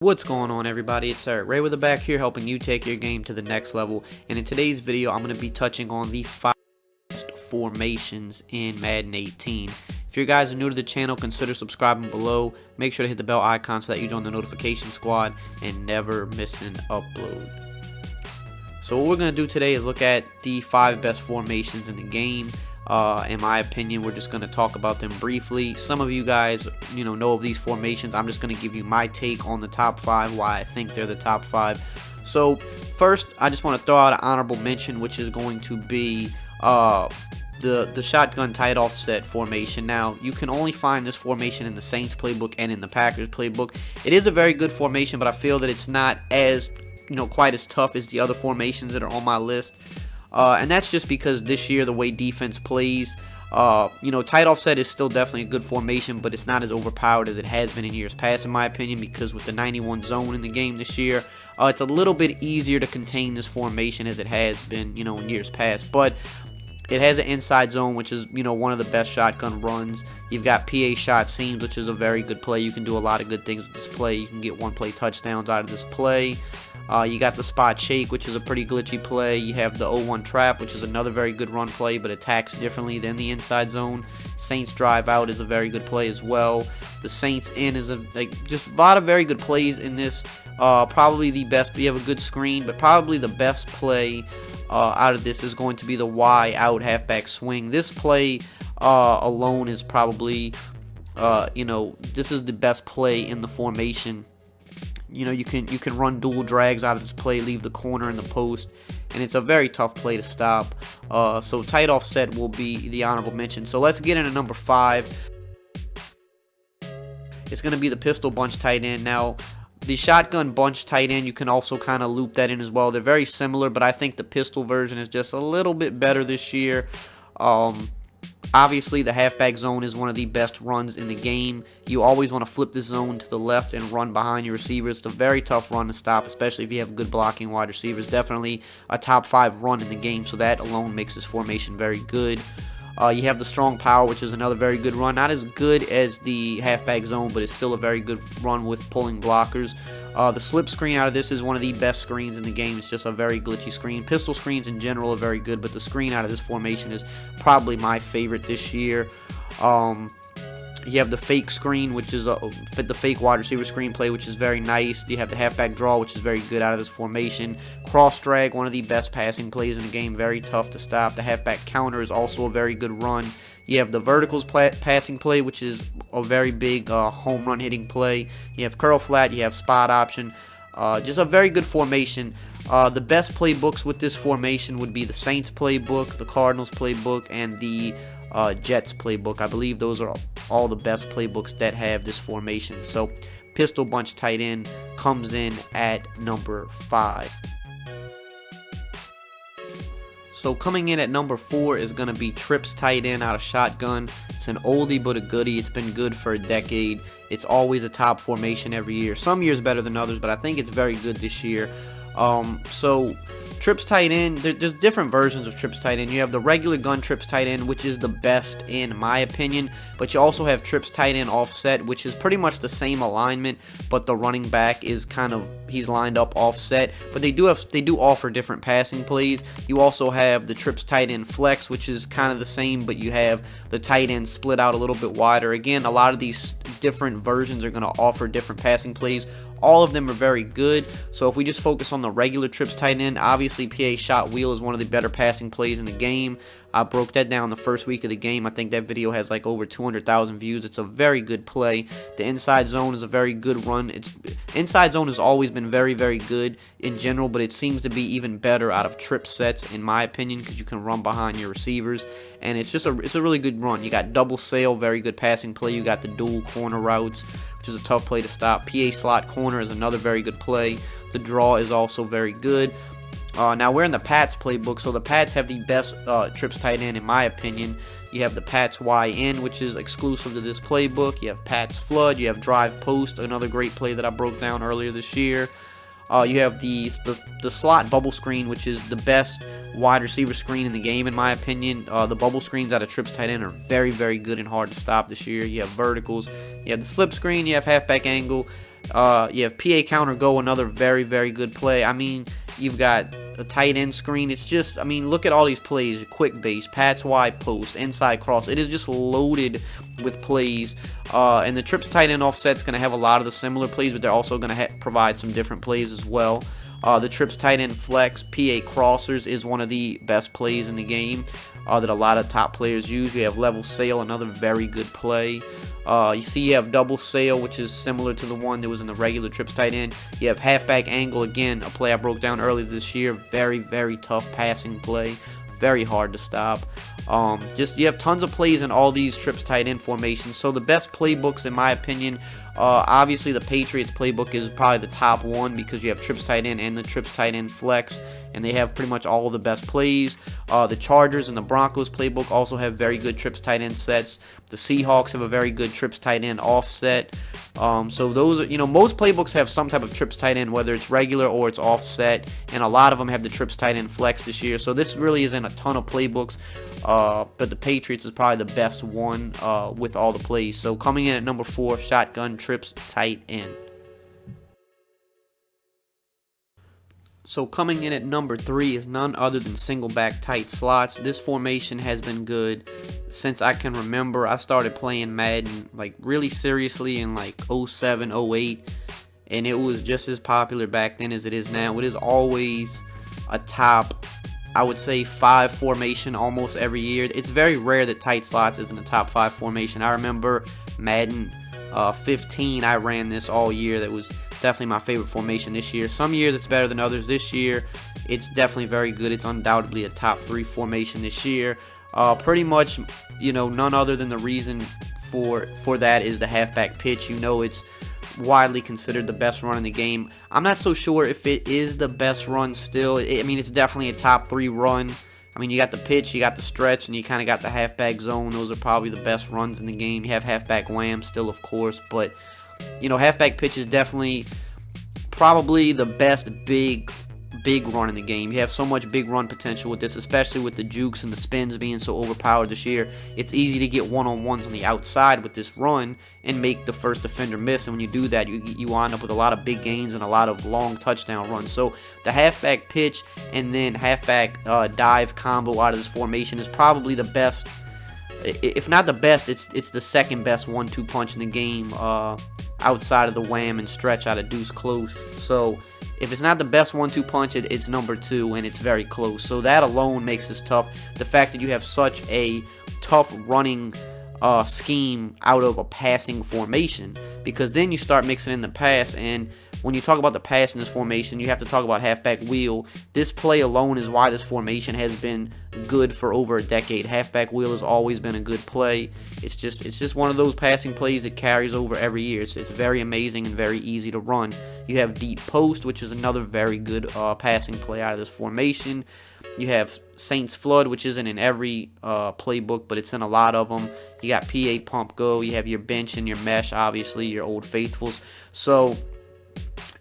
What's going on, everybody? It's EricRayweather back here helping you take your game to the next level. And in today's video, I'm going to be touching on the 5 best formations in Madden 18. If you guys are new to the channel, consider subscribing below. Make sure to hit the bell icon so that you join the notification squad and never miss an upload. So what we're going to do today is look at the 5 best formations in the game. In my opinion, we're just going to talk about them briefly. Some of you guys, know of these formations. I'm just going to give you my take on the top 5, why I think they're the top 5. So first, I just want to throw out an honorable mention, which is going to be the shotgun tight offset formation. Now, you can only find this formation in the Saints playbook and in the Packers playbook. It is a very good formation, but I feel that it's not as quite as tough as the other formations that are on my list. And that's just because this year, the way defense plays, tight offset is still definitely a good formation, but it's not as overpowered as it has been in years past, in my opinion, because with the 91 zone in the game this year, it's a little bit easier to contain this formation as it has been, in years past. But it has an inside zone, which is, one of the best shotgun runs. You've got PA shot seams, which is a very good play. You can do a lot of good things with this play. You can get one-play touchdowns out of this play. You got the spot shake, which is a pretty glitchy play. You have the 0-1 trap, which is another very good run play, but attacks differently than the inside zone. Saints drive out is a very good play as well. The Saints in is just a lot of very good plays in this. Probably the best. You have a good screen, but probably the best play out of this is going to be the Y out halfback swing. This play alone is probably, this is the best play in the formation. You can run dual drags out of this play, leave the corner in the post, and it's a very tough play to stop. So tight offset will be the honorable mention. So let's get into number 5. It's going to be the pistol bunch tight end. Now, the shotgun bunch tight end, you can also kind of loop that in as well. They're very similar, but I think the pistol version is just a little bit better this year. Obviously, the halfback zone is one of the best runs in the game. You always want to flip the zone to the left and run behind your receivers. It's a very tough run to stop, especially if you have good blocking wide receivers. Definitely a top 5 run in the game, so that alone makes this formation very good. You have the strong power, which is another very good run. Not as good as the halfback zone, but it's still a very good run with pulling blockers. The slip screen out of this is one of the best screens in the game. It's just a very glitchy screen. Pistol screens in general are very good, but the screen out of this formation is probably my favorite this year. You have the fake screen, which is the fake wide receiver screen play, which is very nice. You have the halfback draw, which is very good out of this formation. Cross drag, one of the best passing plays in the game, very tough to stop. The halfback counter is also a very good run. You have the verticals passing play, which is a very big home run hitting play. You have curl flat, you have spot option. Just a very good formation. The best playbooks with this formation would be the Saints playbook, the Cardinals playbook, and the Jets playbook. I believe those are all the best playbooks that have this formation. So pistol bunch tight end comes in at number 5. So coming in at number 4 is going to be trips tight end out of shotgun. It's an oldie but a goodie. It's been good for a decade. It's always a top formation every year. Some years better than others, but I think it's very good this year. So trips tight end, there's different versions of trips tight end. You have the regular gun trips tight end, which is the best in my opinion, but you also have trips tight end offset, which is pretty much the same alignment, but the running back is he's lined up offset, but they do offer different passing plays. You also have the trips tight end flex, which is kind of the same, but you have the tight end split out a little bit wider. Again, a lot of these different versions are going to offer different passing plays. All of them are very good. So if we just focus on the regular trips tight end, obviously PA shot wheel is one of the better passing plays in the game. I broke that down the first week of the game. I think that video has like over 200,000 views. It's a very good play. The inside zone is a very good run. Inside zone has always been very, very good in general, but it seems to be even better out of trip sets in my opinion, because you can run behind your receivers, and it's a really good run. You got double sail, very good passing play. You got the dual corner routes, which is a tough play to stop. PA slot corner is another very good play. The draw is also very good. Now we're in the Pats playbook, so the Pats have the best trips tight end in my opinion. You have the Pats YN, which is exclusive to this playbook. You have Pats flood. You have drive post, another great play that I broke down earlier this year. You have the slot bubble screen, which is the best wide receiver screen in the game, in my opinion. The bubble screens out of trips tight end are very, very good and hard to stop this year. You have verticals, you have the slip screen, you have halfback angle. You have PA counter go, another very, very good play. I mean, you've got a tight end screen. It's just, I mean, look at all these plays. Quick base, Pats wide post, inside cross. It is just loaded with plays. And the trips tight end offset's going to have a lot of the similar plays, but they're also going to provide some different plays as well. The trips tight end flex, PA crossers is one of the best plays in the game that a lot of top players use. You have level sail, another very good play. You see you have double sail, which is similar to the one that was in the regular trips tight end. You have halfback angle, again, a play I broke down earlier this year. Very, very tough passing play. Very hard to stop. You have tons of plays in all these trips tight end formations. So the best playbooks, in my opinion, obviously the Patriots playbook is probably the top one because you have trips tight end and the trips tight end flex, and they have pretty much all of the best plays. The Chargers and the Broncos playbook also have very good trips tight end sets. The Seahawks have a very good trips tight end offset. So those are, most playbooks have some type of trips tight end, whether it's regular or it's offset, and a lot of them have the trips tight end flex this year. So this really isn't a ton of playbooks, but the Patriots is probably the best one with all the plays. So coming in at number 4, shotgun trips tight end. So coming in at number 3 is none other than single back tight slots. This formation has been good since I can remember. I started playing Madden like really seriously in like 07, 08, and it was just as popular back then as it is now. It is always a top, I would say, 5 formation almost every year. It's very rare that tight slots isn't a top 5 formation. I remember Madden 15, I ran this all year. That was definitely my favorite formation this year. Some years it's better than others. This year it's definitely very good. It's undoubtedly a top 3 formation this year. Pretty much, none other than the reason for that is the halfback pitch. It's widely considered the best run in the game. I'm not so sure if it is the best run still. I mean, it's definitely a top 3 run. I mean, you got the pitch, you got the stretch, and you kind of got the halfback zone. Those are probably the best runs in the game. You have halfback wham still, of course, but halfback pitch is definitely probably the best big run in the game. You have so much big run potential with this, especially with the jukes and the spins being so overpowered this year. It's easy to get one-on-ones on the outside with this run and make the first defender miss, and when you do that, you wind up with a lot of big gains and a lot of long touchdown runs. So the halfback pitch and then halfback dive combo out of this formation is probably the best. If not the best, it's the second best 1-2 punch in the game, outside of the wham and stretch out of Deuce close. So if it's not the best 1-2 punch, it's number 2, and it's very close. So that alone makes this tough. The fact that you have such a tough running scheme out of a passing formation, because then you start mixing in the pass, and when you talk about the pass in this formation, you have to talk about halfback wheel. This play alone is why this formation has been good for over a decade. Halfback wheel has always been a good play. It's just one of those passing plays that carries over every year. It's very amazing and very easy to run. You have deep post, which is another very good passing play out of this formation. You have Saints flood, which isn't in every playbook, but it's in a lot of them. You got PA pump go. You have your bench and your mesh, obviously, your old faithfuls. So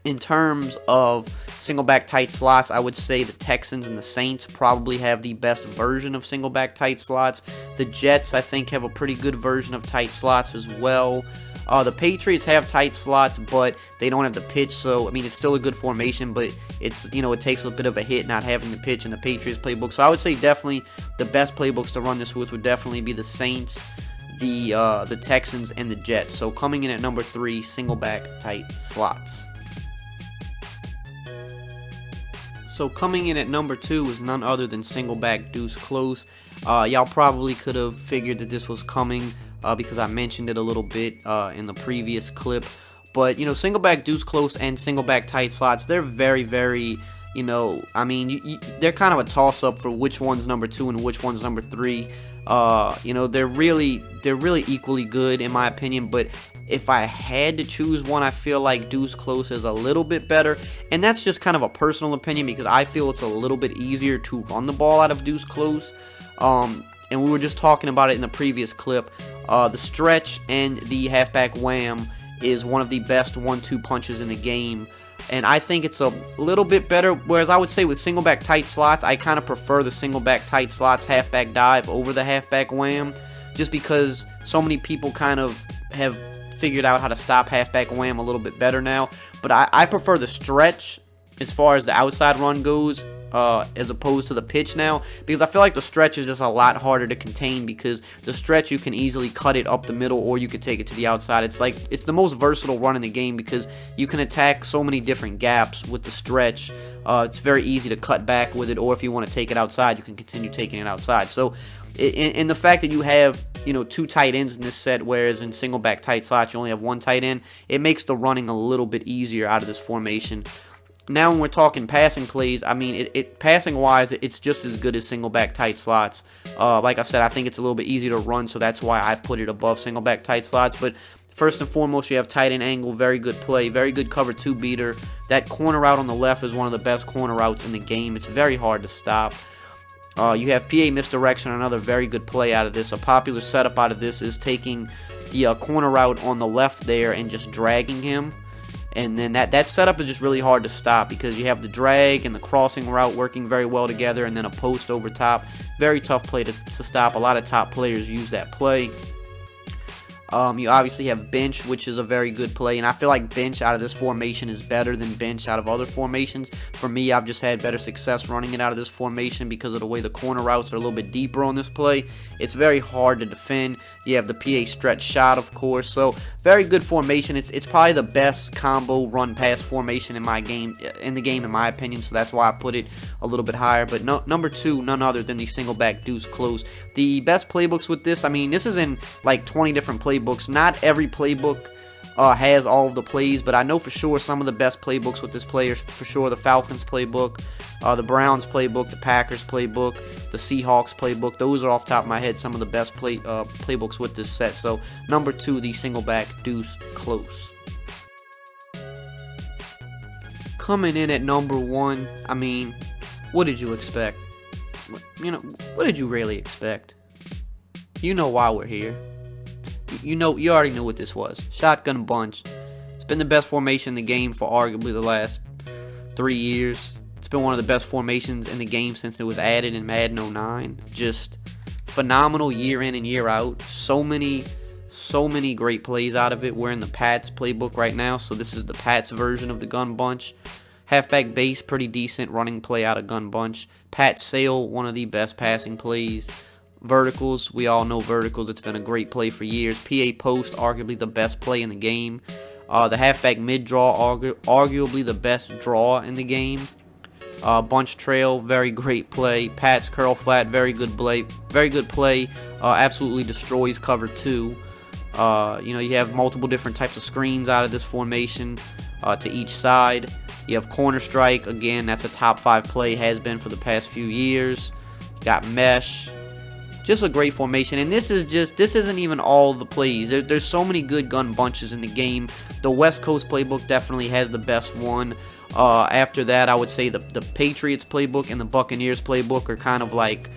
in terms of single back tight slots, I would say the Texans and the Saints probably have the best version of single back tight slots. The Jets, I think, have a pretty good version of tight slots as well. The Patriots have tight slots, but they don't have the pitch, so I mean, it's still a good formation, but it's, it takes a bit of a hit not having the pitch in the Patriots playbook. So I would say definitely the best playbooks to run this with would definitely be the Saints, the Texans, and the Jets. So coming in at number 3, single back tight slots. So coming in at number 2 is none other than single back Deuce close. Y'all probably could have figured that this was coming because I mentioned it a little bit in the previous clip. But, single back Deuce close and single back tight slots, they're very, very, I mean, they're kind of a toss-up for which one's number 2 and which one's number 3. They're really equally good in my opinion, but if I had to choose one, I feel like Deuce close is a little bit better, and that's just kind of a personal opinion because I feel it's a little bit easier to run the ball out of Deuce close. And we were just talking about it in the previous clip. The stretch and the halfback wham is one of the best 1-2 punches in the game, and I think it's a little bit better, whereas I would say with single back tight slots, I kind of prefer the single back tight slots halfback dive over the halfback wham, just because so many people kind of have figured out how to stop halfback wham a little bit better now. But I prefer the stretch as far as the outside run goes, as opposed to the pitch now, because I feel like the stretch is just a lot harder to contain, because the stretch you can easily cut it up the middle or you can take it to the outside. It's the most versatile run in the game because you can attack so many different gaps with the stretch. It's very easy to cut back with it, or if you want to take it outside, you can continue taking it outside. So in the fact that you have, you know, 2 tight ends in this set, whereas in single back tight slots you only have 1 tight end, it makes the running a little bit easier out of this formation. Now when we're talking passing plays, I mean, passing wise, it's just as good as single back tight slots. Like I said, I think it's a little bit easier to run, so that's why I put it above single back tight slots. But first and foremost, you have tight end angle, very good play, very good cover 2 beater. That corner route on the left is one of the best corner routes in the game. It's very hard to stop. You have PA misdirection, another very good play out of this. A popular setup out of this is taking the corner route on the left there and just dragging him. And then that setup is just really hard to stop because you have the drag and the crossing route working very well together, and then a post over top. Very tough play to stop. A lot of top players use that play. You obviously have bench, which is a very good play, and I feel like bench out of this formation is better than bench out of other formations. For me, I've just had better success running it out of this formation because of the way the corner routes are a little bit deeper on this play. It's very hard to defend. You have the PA stretch shot, of course, so very good formation. It's probably the best combo run pass formation in the game, in my opinion, so that's why I put it a little bit higher. But number 2, none other than the single back deuce close. The best playbooks with this, I mean, this is in like 20 different playbooks. Not every playbook has all of the plays, but I know for sure some of the best playbooks with this player, for sure the Falcons playbook, the Browns playbook, the Packers playbook, the Seahawks playbook. Those are off the top of my head some of the best playbooks with this set. So number 2, the single back deuce close. Coming in at number 1, I mean, what did you expect? You know, what did you really expect? You know why we're here. You already knew what this was. Shotgun bunch. It's been the best formation in the game for arguably the last 3 years. It's been one of the best formations in the game since it was added in Madden 09. Just phenomenal year in and year out. So many great plays out of it. We're in the Pats playbook right now, so this is the Pats version of the gun bunch. Halfback base, pretty decent running play out of gun bunch. Pat sail, one of the best passing plays. Verticals, we all know verticals. It's been a great play for years. PA post, arguably the best play in the game. The halfback mid draw, arguably the best draw in the game. Bunch trail, very great play. Pats curl flat, very good play. Absolutely destroys cover 2. You have multiple different types of screens out of this formation to each side. You have corner strike, again, that's a top 5 play, has been for the past few years. You got mesh. Just a great formation, and this isn't even all the plays. There's so many good gun bunches in the game. The West Coast playbook definitely has the best one. After that, I would say the Patriots playbook and the Buccaneers playbook are kind of like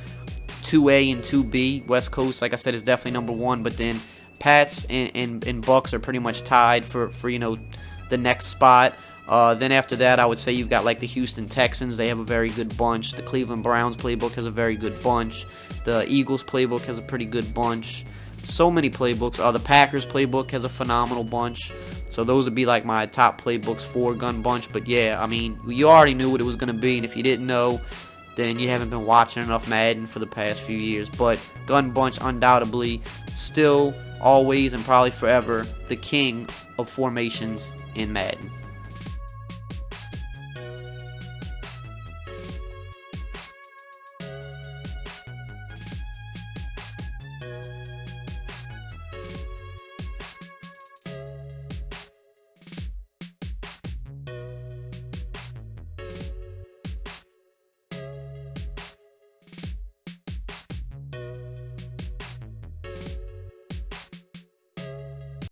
2A and 2B. West Coast, like I said, is definitely number 1, but then Pats and Bucks are pretty much tied for the next spot. Then after that, I would say you've got like the Houston Texans. They have a very good bunch. The Cleveland Browns playbook has a very good bunch. The Eagles playbook has a pretty good bunch. So many playbooks. The Packers playbook has a phenomenal bunch. So those would be like my top playbooks for gun bunch. But yeah, I mean, you already knew what it was going to be. And if you didn't know, then you haven't been watching enough Madden for the past few years. But gun bunch, undoubtedly, still, always, and probably forever, the king of formations in Madden.